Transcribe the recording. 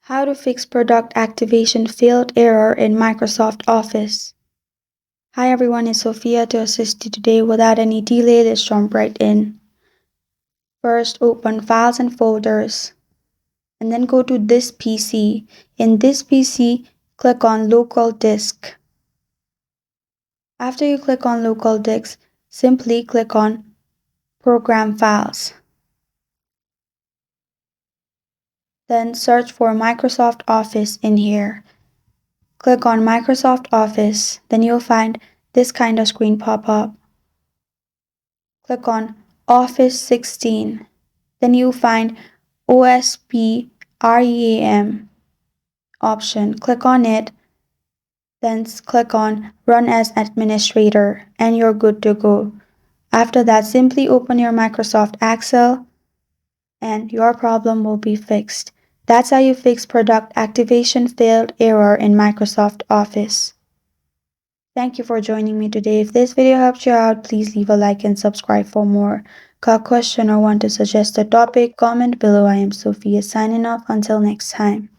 How to fix product activation failed error in Microsoft Office. Hi everyone, it's Sophia to assist you today. Without any delay, let's jump right in. First, open Files and Folders, and then go to this PC. In this PC, click on Local Disk. After you click on Local Disk, simply click on Program Files. Then search for Microsoft Office in here. Click on Microsoft Office, then you'll find this kind of screen pop up. Click on Office 16. Then you'll find OSP REAM option. Click on it. Then click on Run as Administrator and you're good to go. After that, simply open your Microsoft Excel and your problem will be fixed. That's how you fix product activation failed error in Microsoft Office. Thank you for joining me today. If this video helped you out, please leave a like and subscribe for more. Got a question or want to suggest a topic? Comment below. I am Sophia signing off. Until next time.